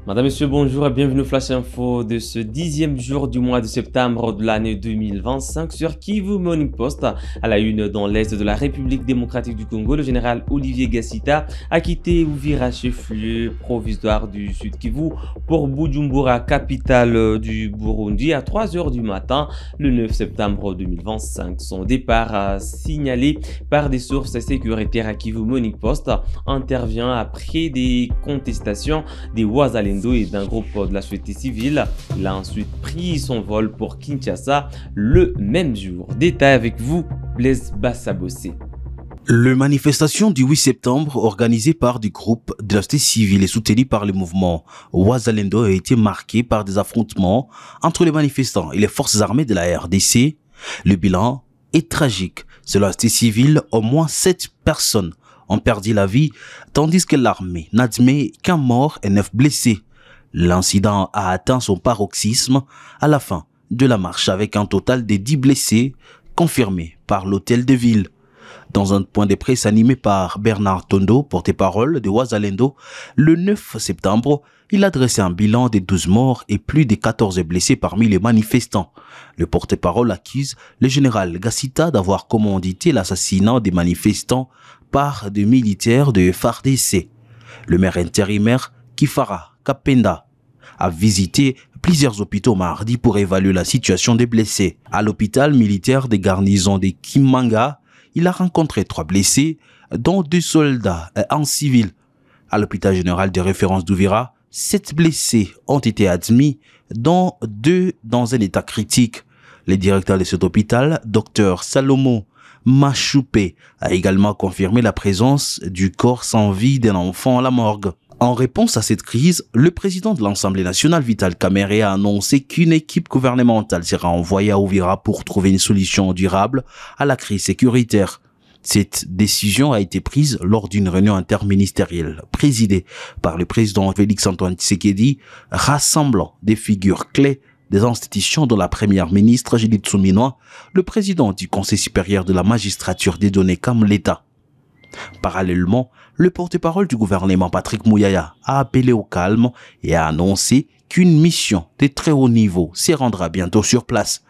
Madame, Monsieur, bonjour et bienvenue au Flash Info de ce 10e jour du mois de septembre de l'année 2025 sur Kivu Morning Post. À la une, dans l'est de la République démocratique du Congo, le général Olivier Gassita a quitté Uvira, chef-lieu provisoire du Sud Kivu, pour Bujumbura, capitale du Burundi, à 3 heures du matin le 9 septembre 2025. Son départ, signalé par des sources sécuritaires à Kivu Morning Post, intervient après des contestations des Wazalendo et d'un groupe de la société civile. Il a ensuite pris son vol pour Kinshasa le même jour. Détail avec vous, Blaise Bassabossé. La manifestation du 8 septembre, organisée par des groupes de la société civile et soutenue par le mouvement Wazalendo, a été marquée par des affrontements entre les manifestants et les forces armées de la RDC. Le bilan est tragique. Selon la société civile, au moins 7 personnes ont perdu la vie, tandis que l'armée n'admet qu'un mort et 9 blessés. L'incident a atteint son paroxysme à la fin de la marche, avec un total de 10 blessés confirmés par l'hôtel de ville. Dans un point de presse animé par Bernard Tondo, porte-parole de Wazalendo, le 9 septembre, il a dressé un bilan de 12 morts et plus de 14 blessés parmi les manifestants. Le porte-parole accuse le général Gassita d'avoir commandité l'assassinat des manifestants par des militaires de FARDC. Le maire intérimaire Kifara Kapenda a visité plusieurs hôpitaux mardi pour évaluer la situation des blessés. À l'hôpital militaire des garnisons de Kimanga, il a rencontré 3 blessés, dont 2 soldats et un civil. À l'hôpital général de référence d'Uvira, 7 blessés ont été admis, dont 2 dans un état critique. Le directeur de cet hôpital, Dr Salomo Machoupé, a également confirmé la présence du corps sans vie d'un enfant à la morgue. En réponse à cette crise, le président de l'Assemblée nationale, Vital Kamerhe, a annoncé qu'une équipe gouvernementale sera envoyée à Uvira pour trouver une solution durable à la crise sécuritaire. Cette décision a été prise lors d'une réunion interministérielle présidée par le président Félix-Antoine Tshisekedi, rassemblant des figures clés des institutions dont la première ministre Judith Suminwa, le président du Conseil supérieur de la magistrature des données comme l'État. Parallèlement, le porte-parole du gouvernement Patrick Mouyaya a appelé au calme et a annoncé qu'une mission de très haut niveau se rendra bientôt sur place.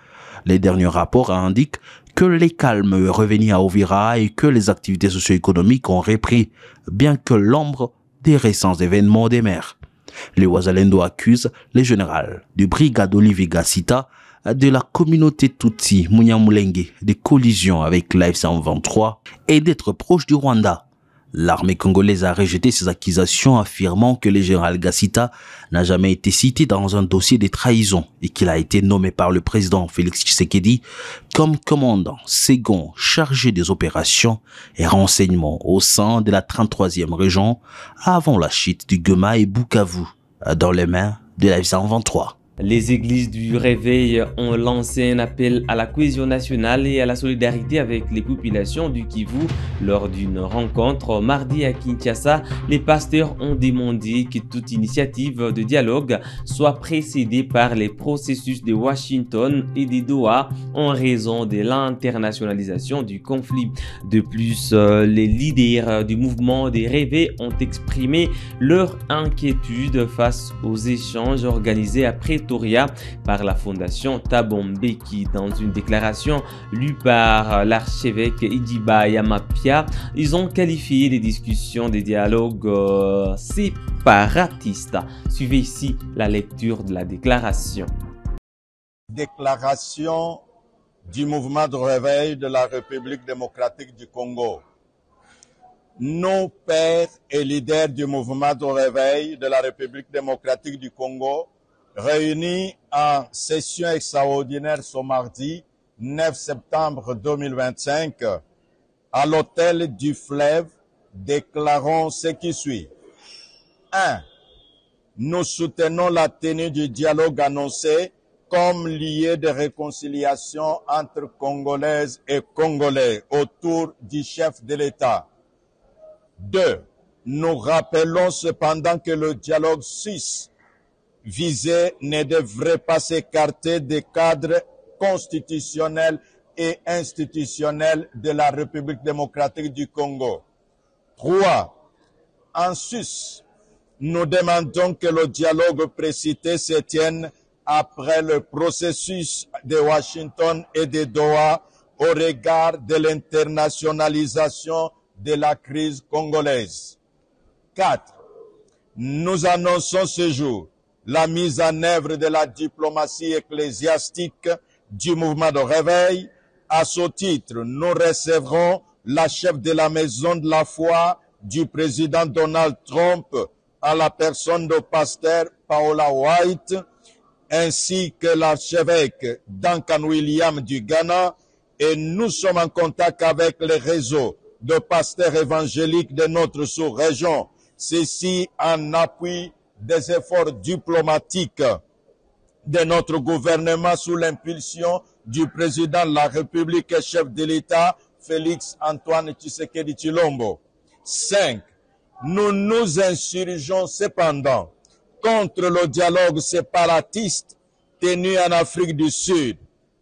Les derniers rapports indiquent que les calmes est revenu à Uvira et que les activités socio-économiques ont repris, bien que l'ombre des récents événements demeure. Les Wazalendo accusent le général du brigade Olivier Gassita de la communauté Tutsi Munyamulenge de collision avec l'AF-123 et d'être proche du Rwanda. L'armée congolaise a rejeté ces accusations, affirmant que le général Gassita n'a jamais été cité dans un dossier de trahison et qu'il a été nommé par le président Félix Tshisekedi comme commandant second chargé des opérations et renseignements au sein de la 33e région avant la chute du Goma et Bukavu dans les mains de l'AF-123. Les églises du Réveil ont lancé un appel à la cohésion nationale et à la solidarité avec les populations du Kivu. Lors d'une rencontre mardi à Kinshasa, les pasteurs ont demandé que toute initiative de dialogue soit précédée par les processus de Washington et de Doha en raison de l'internationalisation du conflit. De plus, les leaders du mouvement des Réveils ont exprimé leur inquiétude face aux échanges organisés après par la fondation Thabo Mbeki. Dans une déclaration lue par l'archevêque Idiba Yamapia, ils ont qualifié les discussions des dialogues séparatistes. Suivez ici la lecture de la déclaration. Déclaration du mouvement de réveil de la République démocratique du Congo. Nos pères et leaders du mouvement de réveil de la République démocratique du Congo, réunis en session extraordinaire ce mardi 9 septembre 2025 à l'hôtel du Fleuve, déclarons ce qui suit. 1. Nous soutenons la tenue du dialogue annoncé comme lieu de réconciliation entre Congolaises et Congolais autour du chef de l'État. 2. Nous rappelons cependant que le dialogue suisse visé ne devrait pas s'écarter des cadres constitutionnels et institutionnels de la République démocratique du Congo. 3. En sus, nous demandons que le dialogue précité se tienne après le processus de Washington et de Doha au regard de l'internationalisation de la crise congolaise. 4. Nous annonçons ce jour la mise en œuvre de la diplomatie ecclésiastique du mouvement de réveil. À ce titre, nous recevrons la chef de la maison de la foi du président Donald Trump à la personne de pasteur Paola White, ainsi que l'archevêque Duncan William du Ghana, et nous sommes en contact avec les réseaux de pasteurs évangéliques de notre sous-région, ceci en appui des efforts diplomatiques de notre gouvernement sous l'impulsion du président de la République et chef de l'État, Félix Antoine Tshisekedi Tshilombo. 5. Nous nous insurgeons cependant contre le dialogue séparatiste tenu en Afrique du Sud.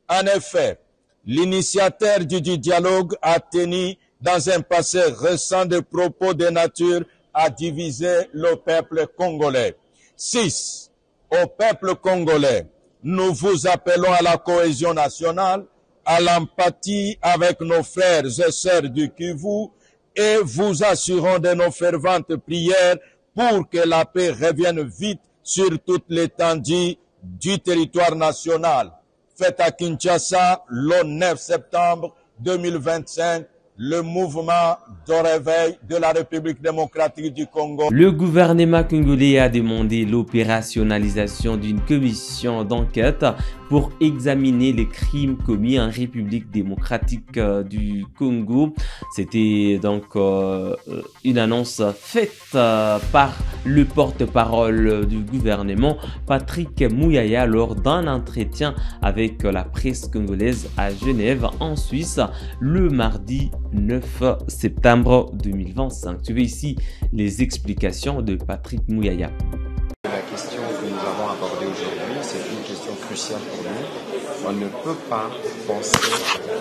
En effet, l'initiateur du dialogue a tenu dans un passé récent des propos de nature à diviser le peuple congolais. 6. Au peuple congolais, nous vous appelons à la cohésion nationale, à l'empathie avec nos frères et sœurs du Kivu et vous assurons de nos ferventes prières pour que la paix revienne vite sur toute l'étendue du territoire national. Fête à Kinshasa le 9 septembre 2025. Le mouvement de réveil de la République démocratique du Congo. Le gouvernement congolais a demandé l'opérationnalisation d'une commission d'enquête pour examiner les crimes commis en République démocratique du Congo. C'était donc une annonce faite par le porte-parole du gouvernement, Patrick Mouyaya, lors d'un entretien avec la presse congolaise à Genève, en Suisse, le mardi 9 septembre 2025. Suivez ici les explications de Patrick Mouyaya. La question que nous avons abordée aujourd'hui, c'est une question cruciale pour nous. On ne peut pas penser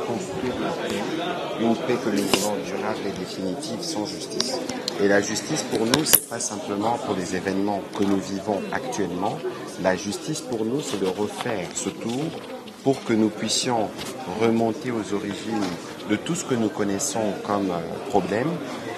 construire la paix, une paix que nous voulons durable et définitive sans justice. Et la justice pour nous, c'est pas simplement pour les événements que nous vivons actuellement. La justice pour nous, c'est de refaire ce tour pour que nous puissions remonter aux origines de tout ce que nous connaissons comme problème,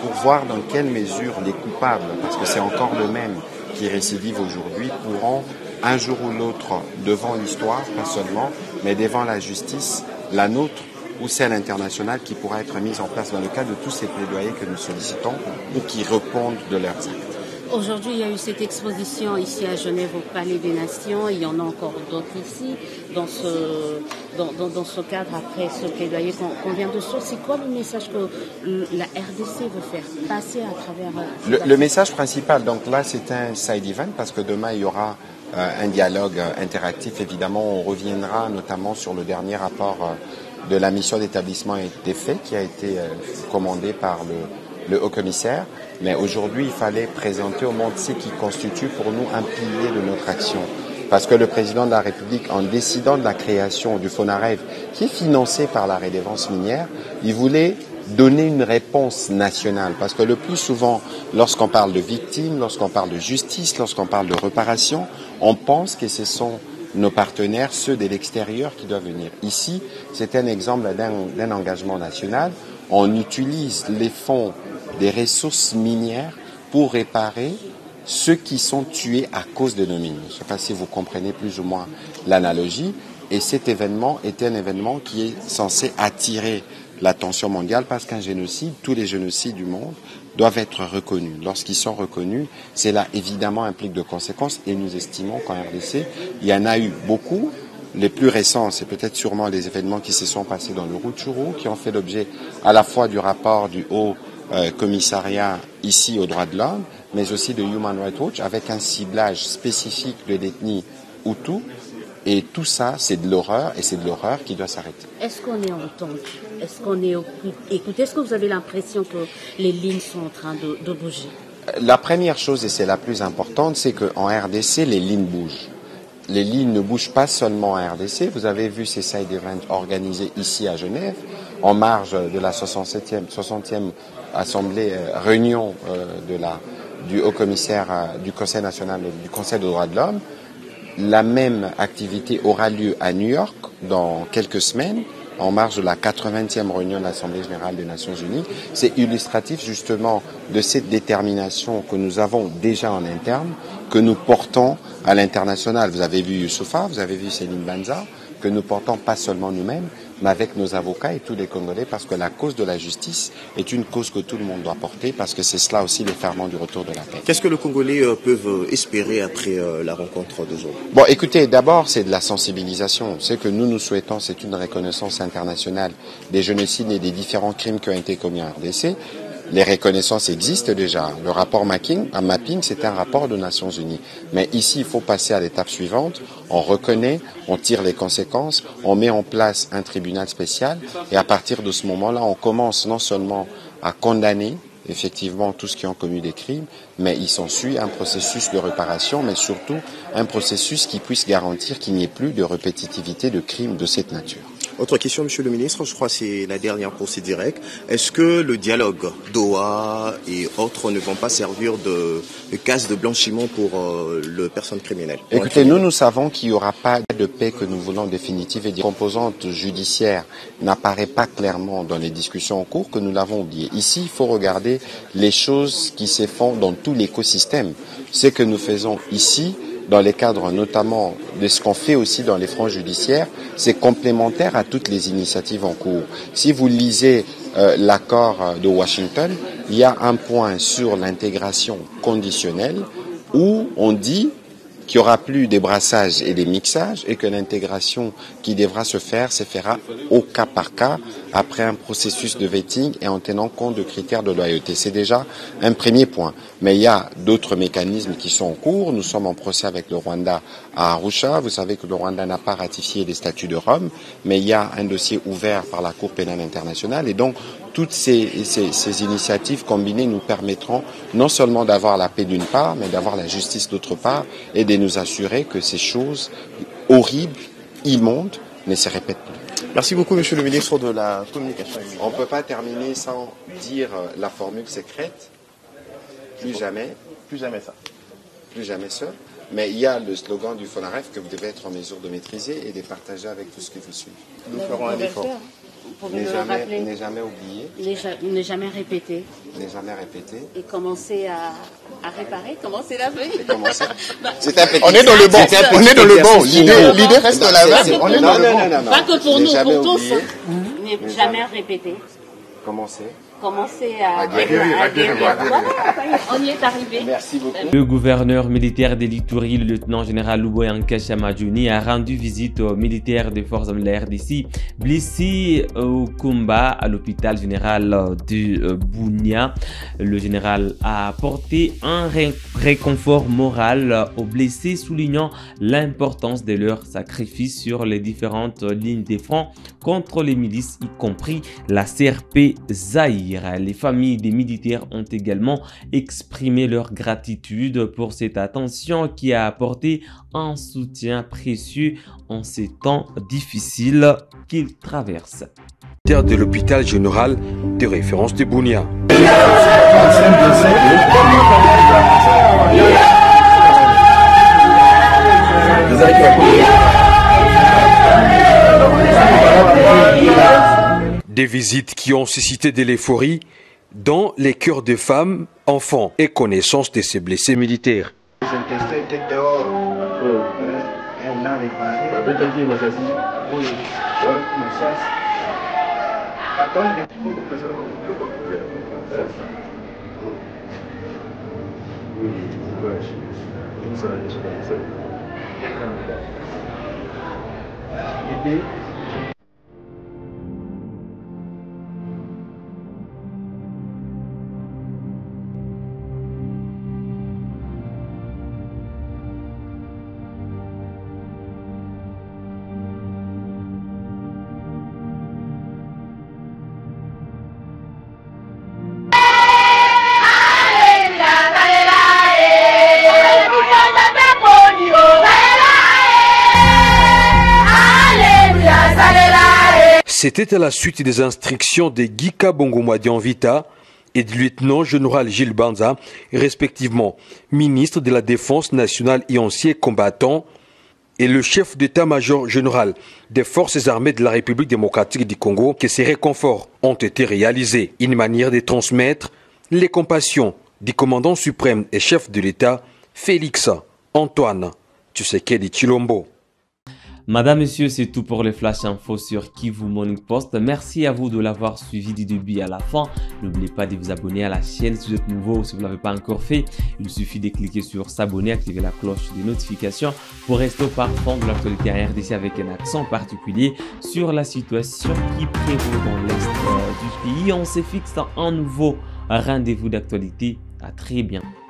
pour voir dans quelle mesure les coupables, parce que c'est encore le même qui récidive aujourd'hui, pourront un jour ou l'autre, devant l'histoire, pas seulement, mais devant la justice, la nôtre ou celle internationale qui pourra être mise en place dans le cadre de tous ces plaidoyers que nous sollicitons ou qui répondent de leurs actes. Aujourd'hui, il y a eu cette exposition ici à Genève au Palais des Nations. Il y en a encore d'autres ici. Dans ce cadre, après ce plaidoyer qu'on vient de sortir, c'est quoi le message que la RDC veut faire passer à travers... Le message principal, donc là, c'est un side event parce que demain, il y aura un dialogue interactif. Évidemment, on reviendra notamment sur le dernier rapport de la mission d'établissement des faits qui a été commandé par le haut-commissaire. Mais aujourd'hui, il fallait présenter au monde ce qui constitue pour nous un pilier de notre action. Parce que le président de la République, en décidant de la création du FONAREV, qui est financé par la redevance minière, il voulait donner une réponse nationale. Parce que le plus souvent, lorsqu'on parle de victimes, lorsqu'on parle de justice, lorsqu'on parle de réparation, on pense que ce sont nos partenaires, ceux de l'extérieur, qui doivent venir. Ici, c'est un exemple d'un engagement national. On utilise les fonds des ressources minières pour réparer ceux qui sont tués à cause de nos mines. Je ne sais pas si vous comprenez plus ou moins l'analogie. Et cet événement est un événement qui est censé attirer l'attention mondiale parce qu'un génocide, tous les génocides du monde doivent être reconnus. Lorsqu'ils sont reconnus, cela évidemment implique de conséquences et nous estimons qu'en RDC, il y en a eu beaucoup. Les plus récents, c'est peut-être sûrement les événements qui se sont passés dans le Rutshuru, qui ont fait l'objet à la fois du rapport du Haut Commissariat ici aux droits de l'homme, mais aussi de Human Rights Watch, avec un ciblage spécifique de l'ethnie Hutu. Et tout ça, c'est de l'horreur, et c'est de l'horreur qui doit s'arrêter. Est-ce qu'on est entendu? Est-ce qu'on est écouté? Est-ce que vous avez l'impression que les lignes sont en train de bouger? La première chose, et c'est la plus importante, c'est qu'en RDC, les lignes bougent. Les lignes ne bougent pas seulement en RDC. Vous avez vu ces side events organisés ici à Genève, en marge de la 60e assemblée, réunion du haut-commissaire du Conseil national, du Conseil des droits de l'homme. La même activité aura lieu à New York dans quelques semaines, en marge de la 80e réunion de l'Assemblée générale des Nations unies. C'est illustratif justement de cette détermination que nous avons déjà en interne, que nous portons à l'international. Vous avez vu Youssoufa, vous avez vu Céline Banza, que nous portons pas seulement nous-mêmes, mais avec nos avocats et tous les Congolais, parce que la cause de la justice est une cause que tout le monde doit porter, parce que c'est cela aussi les ferments du retour de la paix. Qu'est-ce que les Congolais peuvent espérer après la rencontre d'aujourd'hui? Bon, écoutez, d'abord, c'est de la sensibilisation. Ce que nous souhaitons, c'est une reconnaissance internationale des génocides et des différents crimes qui ont été commis en RDC. Les reconnaissances existent déjà. Le rapport mapping, c'est un rapport des Nations Unies. Mais ici, il faut passer à l'étape suivante. On reconnaît, on tire les conséquences, on met en place un tribunal spécial. Et à partir de ce moment-là, on commence non seulement à condamner effectivement tous qui ont commis des crimes, mais il s'ensuit un processus de réparation, mais surtout un processus qui puisse garantir qu'il n'y ait plus de répétitivité de crimes de cette nature. Autre question, Monsieur le Ministre, je crois que c'est la dernière pour ce direct. Est-ce que le dialogue Doha et autres ne vont pas servir de case de blanchiment pour les personnes criminelles? Écoutez, nous savons qu'il n'y aura pas de paix que nous voulons définitive et la composante judiciaire n'apparaît pas clairement dans les discussions en cours, que nous l'avons oublié. Ici, il faut regarder les choses qui se font dans tout l'écosystème. Ce que nous faisons ici, dans les cadres notamment de ce qu'on fait aussi dans les fronts judiciaires, c'est complémentaire à toutes les initiatives en cours. Si vous lisez l'accord de Washington, il y a un point sur l'intégration conditionnelle où on dit qu'il n'y aura plus des brassages et des mixages et que l'intégration qui devra se fera au cas par cas après un processus de vetting et en tenant compte de critères de loyauté. C'est déjà un premier point. Mais il y a d'autres mécanismes qui sont en cours. Nous sommes en procès avec le Rwanda à Arusha. Vous savez que le Rwanda n'a pas ratifié les statuts de Rome, mais il y a un dossier ouvert par la Cour pénale internationale. Et donc, toutes ces initiatives combinées nous permettront non seulement d'avoir la paix d'une part, mais d'avoir la justice d'autre part et de nous assurer que ces choses horribles, immondes, ne se répètent plus. Merci beaucoup, Monsieur le Ministre de la Communication. On ne peut pas terminer sans dire la formule secrète. Plus jamais. Plus jamais ça. Plus jamais ça. Mais il y a le slogan du FONAREF que vous devez être en mesure de maîtriser et de partager avec tout ce qui vous suit. Nous ferons un effort. Ne jamais oublier. Ne jamais répéter. Ne jamais répéter. Et commencer à réparer, commencer la veille. C'est un petit. On est dans le bon. On est dans le bon. L'idée reste la même. On est dans le bon. Pas que pour nous, pour tous. Ne jamais répéter. Commencer à guérir. Voilà, on y est arrivé. Merci beaucoup. Le gouverneur militaire de l'Ituri, le lieutenant-général Luboyanka Chamadjouni, a rendu visite aux militaires des forces de la RDC blessés au combat à l'hôpital général de Bunia. Le général a apporté un réconfort moral aux blessés, soulignant l'importance de leur sacrifice sur les différentes lignes de front contre les milices, y compris la CRP Zaïre. Les familles des militaires ont également exprimé leur gratitude pour cette attention qui a apporté un soutien précieux en ces temps difficiles qu'ils traversent. De l'hôpital général de référence de Bunia. Des visites qui ont suscité de l'euphorie dans les cœurs des femmes, enfants et connaissances de ces blessés militaires. C'était à la suite des instructions de Gika Bongomadian Vita, et du lieutenant-général Gilles Banza, respectivement ministre de la Défense nationale et ancien combattant, et le chef d'état-major général des forces armées de la République démocratique du Congo, que ces réconforts ont été réalisés. Une manière de transmettre les compassions du commandant suprême et chef de l'État, Félix Antoine Tshisekedi Tshilombo. Madame, Monsieur, c'est tout pour le Flash Info sur Kivu Morning Post. Merci à vous de l'avoir suivi du début à la fin. N'oubliez pas de vous abonner à la chaîne si vous êtes nouveau ou si vous ne l'avez pas encore fait. Il suffit de cliquer sur s'abonner, activer la cloche des notifications pour rester au parfum de l'actualité en RDC avec un accent particulier sur la situation qui prévaut dans l'est du pays. On se fixe un nouveau rendez-vous d'actualité. À très bientôt.